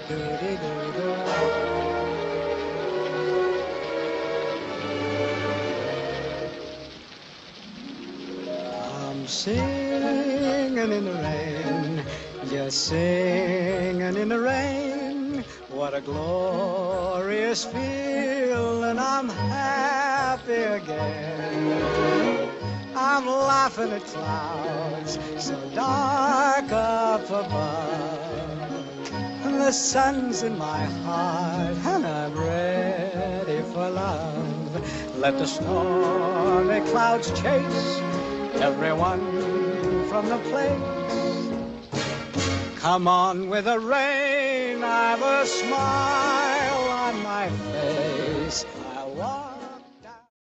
Do-de-do-do. I'm singing in the rain, just singing in the rain. What a glorious feeling, I'm happy again. I'm laughing at clouds so dark up above. And the sun's in my heart and I'm ready for love. Let the stormy clouds chase everyone from the place. Come on with the rain, I've a smile